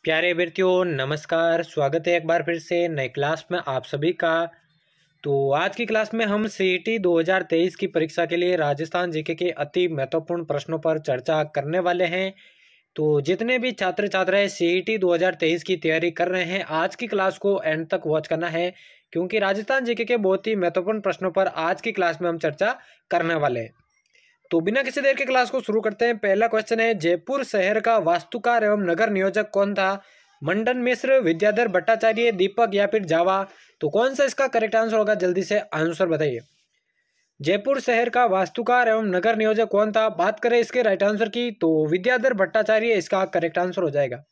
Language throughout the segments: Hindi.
प्यारे अभ्यर्थियों नमस्कार। स्वागत है एक बार फिर से नए क्लास में आप सभी का। तो आज की क्लास में हम सीईटी 2023 की परीक्षा के लिए राजस्थान जीके के अति महत्वपूर्ण प्रश्नों पर चर्चा करने वाले हैं। तो जितने भी छात्र छात्राएं सीईटी 2023 की तैयारी कर रहे हैं, आज की क्लास को एंड तक वॉच करना है, क्योंकि राजस्थान जीके के बहुत ही महत्वपूर्ण प्रश्नों पर आज की क्लास में हम चर्चा करने वाले हैं। तो बिना किसी देर के क्लास को शुरू करते हैं। पहला क्वेश्चन है, जयपुर शहर का वास्तुकार एवं नगर नियोजक कौन था? मंडन मिश्र, विद्याधर भट्टाचार्य, दीपक या फिर जावा? तो कौन सा इसका करेक्ट आंसर होगा? जल्दी से आंसर बताइए। जयपुर शहर का वास्तुकार एवं नगर नियोजक कौन था? बात करें इसके राइट आंसर की तो विद्याधर भट्टाचार्य इसका करेक्ट आंसर हो जाएगा।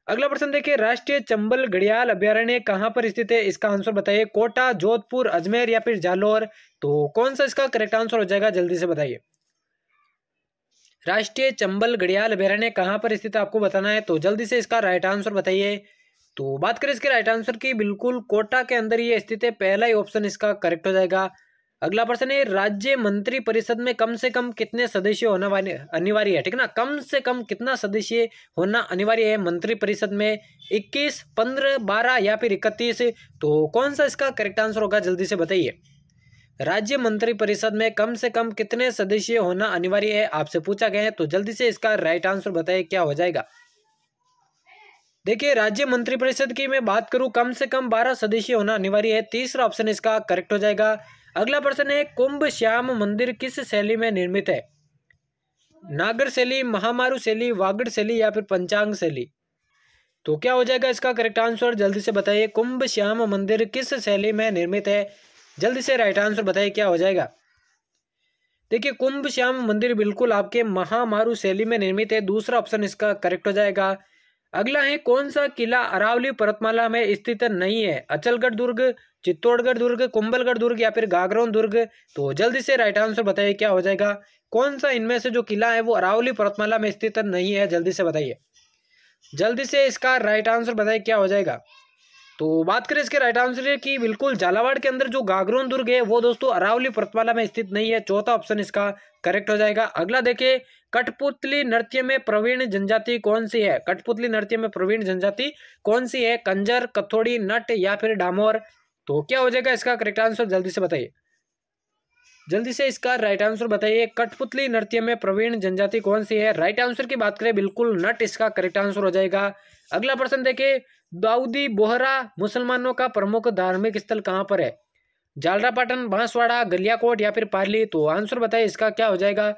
अगला प्रश्न देखिए, राष्ट्रीय चंबल घड़ियाल अभ्यारण्य कहाँ पर स्थित है? इसका आंसर बताइए। कोटा, जोधपुर, अजमेर या फिर जालोर? तो कौन सा इसका करेक्ट आंसर हो जाएगा? जल्दी से बताइए। राष्ट्रीय चंबल घड़ियाल अभ्यारण्य कहाँ पर स्थित है आपको बताना है, तो जल्दी से इसका राइट आंसर बताइए। तो बात करें इसके राइट आंसर की, बिल्कुल कोटा के अंदर ये स्थित है। पहला ही ऑप्शन इसका करेक्ट हो जाएगा। अगला प्रश्न है, राज्य मंत्री परिषद में कम से कम कितने सदस्य होना अनिवार्य है? ठीक है ना, कम से कम कितना सदस्य होना अनिवार्य है मंत्री परिषद में? 21, 15, 12 या फिर 31? तो कौन सा इसका करेक्ट आंसर होगा? जल्दी से बताइए। राज्य मंत्री परिषद में कम से कम कितने सदस्य होना अनिवार्य है आपसे पूछा गया है, तो जल्दी से इसका राइट आंसर बताइए क्या हो जाएगा। देखिए, राज्य मंत्री परिषद की मैं बात करूं, कम से कम 12 सदस्य होना अनिवार्य है। तीसरा ऑप्शन इसका करेक्ट हो जाएगा। अगला प्रश्न है, कुंभ श्याम मंदिर किस शैली में निर्मित है? नागर शैली, महामारू शैली, वागड़ शैली या फिर पंचांग शैली? तो क्या हो जाएगा इसका करेक्ट आंसर? जल्दी से बताइए। कुंभ श्याम मंदिर किस शैली में निर्मित है? जल्दी से राइट आंसर बताइए क्या हो जाएगा। देखिए, कुंभ श्याम मंदिर बिल्कुल आपके महामारू शैली में निर्मित है। दूसरा ऑप्शन इसका करेक्ट हो जाएगा। अगला है, कौन सा किला अरावली पर्वतमाला में स्थित नहीं है? अचलगढ़ दुर्ग, चित्तौड़गढ़ दुर्ग, कुंभलगढ़ दुर्ग या फिर गागरोन दुर्ग? तो जल्दी से राइट आंसर बताइए क्या हो जाएगा। कौन सा इनमें से जो किला है वो अरावली पर्वतमाला में स्थित नहीं है? जल्दी से बताइए। जल्दी से इसका राइट आंसर बताइए क्या हो जाएगा। तो बात करें इसके राइट आंसर की, बिल्कुल झालावाड़ के अंदर जो गागरोन दुर्ग है वो दोस्तों अरावली पर्वतमाला में स्थित नहीं है। चौथा ऑप्शन इसका करेक्ट हो जाएगा। अगला देखिए, कठपुतली नृत्य में प्रवीण जनजाति कौन सी है? कठपुतली नृत्य में प्रवीण जनजाति कौन सी है? कंजर, कथोड़ी, नट या फिर डामोर? तो क्या हो जाएगा इसका करेक्ट आंसर? जल्दी से बताइए। जल्दी से इसका राइट आंसर बताइए। कठपुतली नृत्य में प्रवीण जनजाति कौन सी है? राइट आंसर की बात करें, बिल्कुल नट इसका करेक्ट आंसर हो जाएगा। अगला प्रश्न देखिए, दाऊदी बोहरा मुसलमानों का प्रमुख धार्मिक स्थल कहाँ पर है? झालरापाटन, बांसवाड़ा, गलियाकोट या फिर पाली? तो आंसर बताइए इसका क्या हो जाएगा।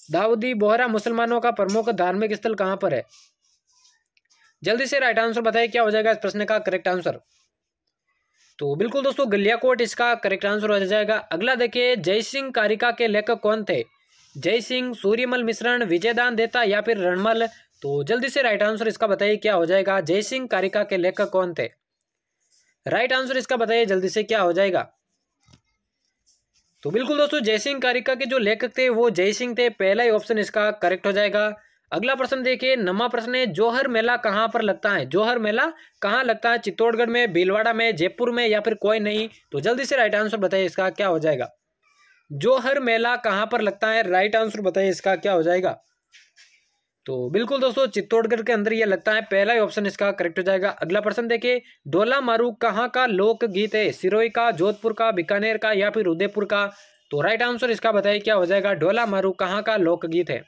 दाऊदी बोहरा मुसलमानों का प्रमुख धार्मिक स्थल कहाँ पर है? जल्दी से राइट आंसर बताइए क्या हो जाएगा इस प्रश्न का करेक्ट आंसर। तो बिल्कुल दोस्तों गलियाकोट इसका करेक्ट आंसर हो जाएगा। अगला देखिए, जय सिंह कारिका के लेखक कौन थे? जय सिंह, सूर्यमल मिश्रण, विजयदान देता या फिर रणमल? तो जल्दी से राइट आंसर इसका बताइए क्या हो जाएगा। जय सिंह कारिका के लेखक कौन थे? राइट आंसर इसका बताइए जल्दी से क्या हो जाएगा। तो बिल्कुल दोस्तों जय सिंह कारिका के जो लेखक थे वो जय सिंह थे। पहला ही ऑप्शन इसका करेक्ट हो जाएगा। अगला प्रश्न देखिए, नमा प्रश्न है, जौहर मेला कहाँ पर लगता है? जौहर मेला कहाँ लगता है? चित्तौड़गढ़ में, भीलवाड़ा में, जयपुर में या फिर कोई नहीं? तो जल्दी से राइट आंसर बताइए इसका क्या हो जाएगा। जौहर मेला कहाँ पर लगता है? राइट आंसर बताइए इसका क्या हो जाएगा। तो बिल्कुल दोस्तों चित्तौड़गढ़ के अंदर ये लगता है। पहला ही ऑप्शन इसका करेक्ट हो जाएगा। अगला प्रश्न देखिए, डोला मारू कहाँ का लोक गीत है? सिरोही का, जोधपुर का, बीकानेर का या फिर उदयपुर का? तो राइट आंसर इसका बताइए क्या हो जाएगा। डोला मारू कहाँ का लोक गीत है?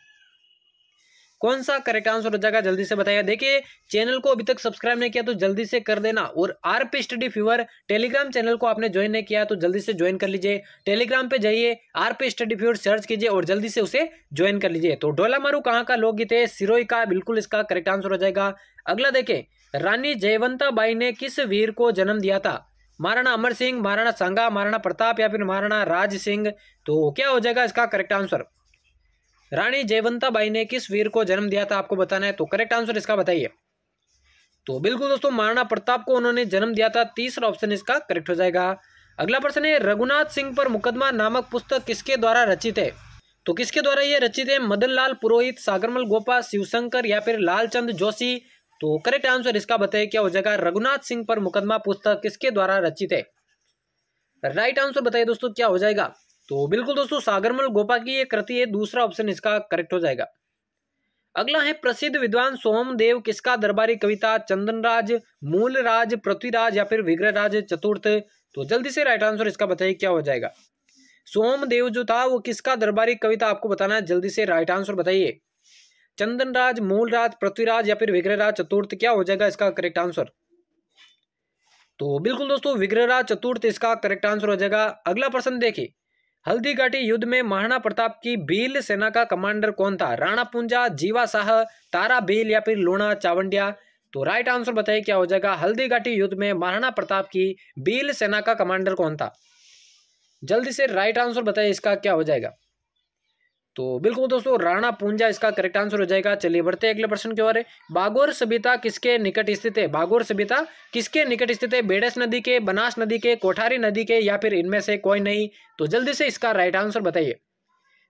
कौन सा करेक्ट आंसर हो जाएगा? जल्दी से बताइए। देखिए, चैनल को अभी तक सब्सक्राइब नहीं किया तो जल्दी से कर देना, और RP study fever Telegram channel को आपने ज्वाइन नहीं किया तो जल्दी से ज्वाइन कर लीजिए। टेलीग्राम पे जाइए, आरपी स्टडी फीवर सर्च कीजिए और जल्दी से उसे ज्वाइन कर लीजिए। तो डोला मारू कहाँ का लोकगीत है? सिरोही का, बिल्कुल इसका करेक्ट आंसर हो जाएगा। अगला देखें, रानी जयवंता बाई ने किस वीर को जन्म दिया था? महाराणा अमर सिंह, महाराणा सांगा, महाराणा प्रताप या फिर महाराणा राज सिंह? तो क्या हो जाएगा इसका correct answer. Rani Jaiwanta by ने किस वीर को जन्म दिया था आपको बताना है, तो करेक्ट आंसर इसका बताइए। तो बिल्कुल दोस्तों महाराणा प्रताप को उन्होंने जन्म दिया था। तीसरा ऑप्शन इसका करेक्ट हो जाएगा। अगला प्रश्न है, रघुनाथ सिंह पर मुकदमा नामक पुस्तक किसके द्वारा रचित है? तो किसके द्वारा ये रचित है? मदन लाल पुरोहित, सागरमल गोपा, शिवशंकर या फिर लालचंद जोशी? तो करेक्ट आंसर इसका बताइए क्या हो जाएगा। रघुनाथ सिंह पर मुकदमा पुस्तक किसके द्वारा रचित है? राइट आंसर बताइए दोस्तों क्या हो जाएगा। तो बिल्कुल दोस्तों सागरमल गोपा की ये कृति है। दूसरा ऑप्शन इसका करेक्ट हो जाएगा। अगला है प्रसिद्ध विद्वान सोमदेव किसका दरबारी कविता चंदनराज, मूलराज, पृथ्वीराज या फिर विग्रहराज चतुर्थ। तो जल्दी से राइट आंसर इसका बताइए क्या हो जाएगा। सोमदेव जो था वो किसका दरबारी कविता आपको बताना है, जल्दी से राइट आंसर बताइए। चंदनराज, मूलराज, पृथ्वीराज या फिर विग्रहराज चतुर्थ, क्या हो जाएगा इसका करेक्ट आंसर। तो बिल्कुल दोस्तों विग्रहराज चतुर्थ इसका करेक्ट आंसर हो जाएगा। अगला प्रश्न देखिए, हल्दी घाटी युद्ध में महाराणा प्रताप की भील सेना का कमांडर कौन था, राणा पुंजा, जीवा शाह, तारा भील या फिर लूणा चावंडिया। तो राइट आंसर बताइए क्या हो जाएगा। हल्दी घाटी युद्ध में महाराणा प्रताप की भील सेना का कमांडर कौन था, जल्दी से राइट आंसर बताइए इसका क्या हो जाएगा। तो बिल्कुल दोस्तों राणा पुंजा इसका करेक्ट आंसर हो जाएगा। चलिए बढ़ते हैं अगले प्रश्न की ओर। बागोर सभ्यता किसके निकट स्थित है, बागोर सभ्यता किसके निकट स्थित है, बेडस नदी के, बनास नदी के, कोठारी नदी के या फिर इनमें से कोई नहीं। तो जल्दी से इसका राइट आंसर बताइए।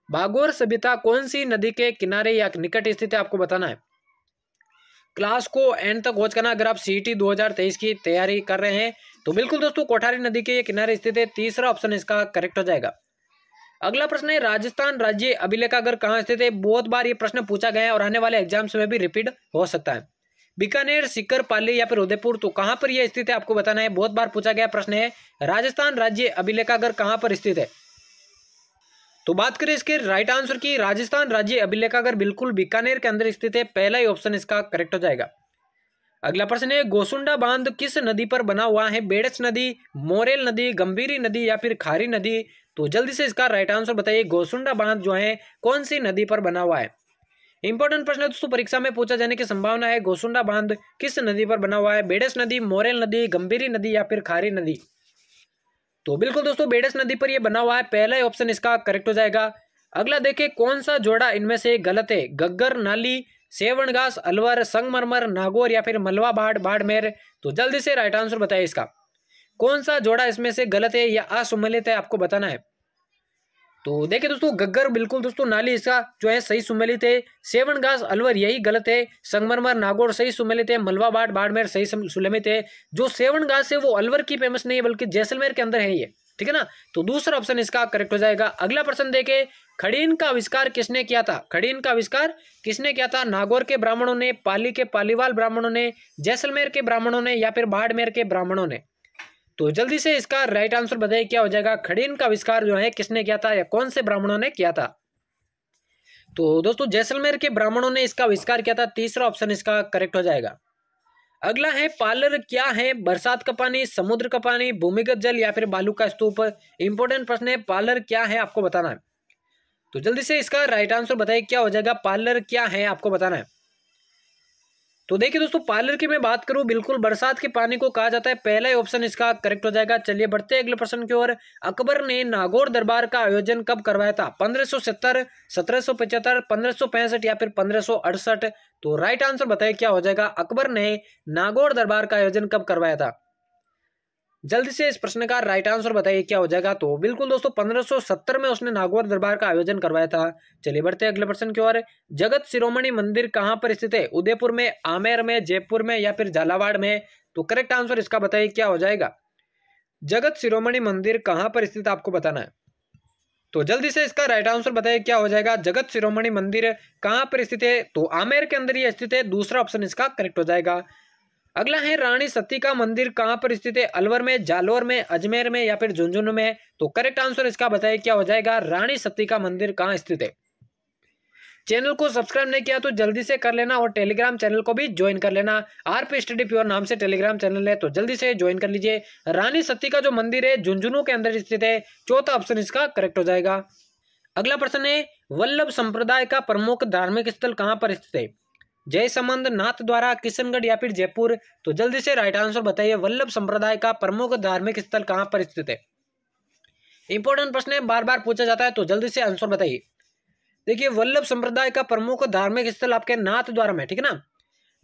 बागोर सभ्यता कौन सी नदी के किनारे या निकट स्थित है आपको बताना है। क्लास को एंड तक वॉच करना अगर आप सीईटी 2023 की तैयारी कर रहे हैं। तो बिल्कुल दोस्तों कोठारी नदी के किनारे स्थित है, तीसरा ऑप्शन इसका करेक्ट हो जाएगा। अगला प्रश्न है, राजस्थान राज्य अभिलेखागार कहाँ स्थित है। बहुत बार ये प्रश्न पूछा गया है और आने वाले एग्जाम्स में भी रिपीट हो सकता है। बीकानेर, सीकर, पाली या फिर उदयपुर। तो कहाँ पर यह स्थित है आपको बताना है। बहुत बार पूछा गया प्रश्न है, राजस्थान राज्य अभिलेखागार कहाँ पर स्थित है। तो बात करें इसके राइट आंसर की, राजस्थान राज्य अभिलेखागार बिल्कुल बीकानेर के अंदर स्थित है, पहला ही ऑप्शन इसका करेक्ट हो जाएगा। अगला प्रश्न है, गोसुंडा बांध किस नदी पर बना हुआ है, बेड़च नदी, मोरेल नदी, गंभीरी नदी या फिर खारी नदी। तो जल्दी से इसका राइट आंसर बताइए। गोसुंडा बांध जो है कौन सी नदी पर बना हुआ है। इंपॉर्टेंट प्रश्न है दोस्तों, परीक्षा में पूछा जाने की संभावना है। गोसुंडा बांध किस नदी पर बना हुआ है, बेड़च नदी, मोरेल नदी, गंभीरी नदी या फिर खारी नदी। तो बिल्कुल दोस्तों बेड़च नदी पर यह बना हुआ है, पहला ही ऑप्शन इसका करेक्ट हो जाएगा। अगला देखिए, कौन सा जोड़ा इनमें से गलत है, गग्गर, नाली, सेवणघास, अलवर, संगमरमर, नागौर या फिर मलवा बाड़मेर। तो जल्दी से राइट आंसर बताइए इसका, कौन सा जोड़ा इसमें से गलत है या असुमेलित है आपको बताना है। तो देखिए दोस्तों गग्गर बिल्कुल दोस्तों नाली इसका जो है सही सुमेलित है, सेवणघास, अलवर यही गलत है, संगमरमर, नागौर सही सुमेलित है, मलवा बाड़मेर सही सुमेलित है। जो सेवणघास है वो अलवर की फेमस नहीं है बल्कि जैसलमेर के अंदर है ये, ठीक है ना। तो दूसरा ऑप्शन इसका करेक्ट हो जाएगा। अगला प्रश्न देखे, खड़ीन का आविष्कार किसने किया था, खड़ीन का आविष्कार किसने किया था। नागौर के ब्राह्मणों ने, पाली के पालीवाल ब्राह्मणों ने, जैसलमेर के ब्राह्मणों ने या फिर बाड़मेर के ब्राह्मणों ने। तो जल्दी से इसका राइट आंसर बताइए क्या हो जाएगा। खड़ीन का आविष्कार जो है किसने किया था या कौन से ब्राह्मणों ने किया था। तो दोस्तों जैसलमेर के ब्राह्मणों ने इसका आविष्कार किया था, तीसरा ऑप्शन इसका करेक्ट हो जाएगा। अगला है, पालर क्या है, बरसात का पानी, समुद्र का पानी, भूमिगत जल या फिर बालू का स्तूप। इंपॉर्टेंट प्रश्न है, पालर क्या है आपको बताना है। तो जल्दी से इसका राइट आंसर बताइए क्या हो जाएगा। पालर क्या है आपको बताना है। तो देखिए दोस्तों पार्लर की मैं बात करूं बिल्कुल बरसात के पानी को कहा जाता है, पहला ही ऑप्शन इसका करेक्ट हो जाएगा। चलिए बढ़ते हैं अगले प्रश्न की ओर। अकबर ने नागौर दरबार का आयोजन कब करवाया था, 1570, 1775, 1565 या फिर 1568। तो राइट आंसर बताइए क्या हो जाएगा। अकबर ने नागौर दरबार का आयोजन कब करवाया था, जल्दी से इस प्रश्न का राइट आंसर बताइए क्या हो जाएगा। तो बिल्कुल दोस्तों 1570 में उसने नागौर दरबार का आयोजन करवाया था। चलिए बढ़ते हैं अगले प्रश्न की ओर। जगत शिरोमणि मंदिर कहां पर स्थित है, उदयपुर में, आमेर में, जयपुर में या फिर झालावाड़ में। तो करेक्ट आंसर इसका बताइए क्या हो जाएगा। जगत शिरोमणि मंदिर कहां पर स्थित आपको बताना है। तो जल्दी से इसका राइट आंसर बताइए क्या हो जाएगा। जगत शिरोमणि मंदिर कहां पर स्थित है, तो आमेर के अंदर यह स्थित है, दूसरा ऑप्शन इसका करेक्ट हो जाएगा। अगला है, रानी सती का मंदिर कहां पर स्थित है, अलवर में, जालोर में, अजमेर में या फिर झुंझुनू में। तो करेक्ट आंसर इसका बताइए क्या हो जाएगा। रानी सती का मंदिर कहां स्थित है। चैनल को सब्सक्राइब नहीं किया तो जल्दी से कर लेना और टेलीग्राम चैनल को भी ज्वाइन कर लेना। आरपी स्टडी प्योर नाम से टेलीग्राम चैनल है, तो जल्दी से ज्वाइन कर लीजिए। रानी सती का जो मंदिर है झुंझुनू के अंदर स्थित है, चौथा ऑप्शन इसका करेक्ट हो जाएगा। अगला प्रश्न है, वल्लभ संप्रदाय का प्रमुख धार्मिक स्थल कहां पर स्थित है, जयसमंद, नाथद्वारा, किशनगढ़ या फिर जयपुर। तो जल्दी से राइट आंसर बताइए, वल्लभ संप्रदाय का प्रमुख धार्मिक स्थल कहां पर स्थित है। इंपॉर्टेंट प्रश्न है, बार बार पूछा जाता है, तो जल्दी से आंसर बताइए। देखिए वल्लभ संप्रदाय का प्रमुख धार्मिक स्थल आपके नाथद्वारा में, ठीक है ना,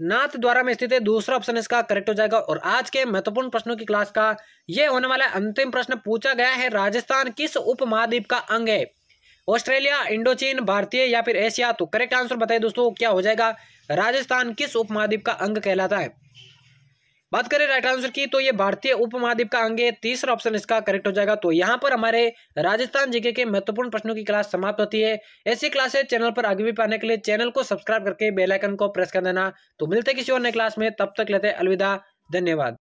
नाथद्वारा में स्थित है, दूसरा ऑप्शन इसका करेक्ट हो जाएगा। और आज के महत्वपूर्ण प्रश्नों की क्लास का ये होने वाला अंतिम प्रश्न पूछा गया है, राजस्थान किस उपमहाद्वीप का अंग है, ऑस्ट्रेलिया, इंडोचीन, भारतीय या फिर एशिया। तो करेक्ट आंसर बताइए दोस्तों क्या हो जाएगा। राजस्थान किस उपमहाद्वीप का अंग कहलाता है। बात करें राइट आंसर की तो ये भारतीय उपमहाद्वीप का अंग है, तीसरा ऑप्शन इसका करेक्ट हो जाएगा। तो यहाँ पर हमारे राजस्थान जीके के महत्वपूर्ण प्रश्नों की क्लास समाप्त होती है। ऐसी क्लासेस चैनल पर आगे भी पाने के लिए चैनल को सब्सक्राइब करके बेल आइकन को प्रेस कर देना। तो मिलते हैं किसी और नई क्लास में, तब तक लेते हैं अलविदा, धन्यवाद।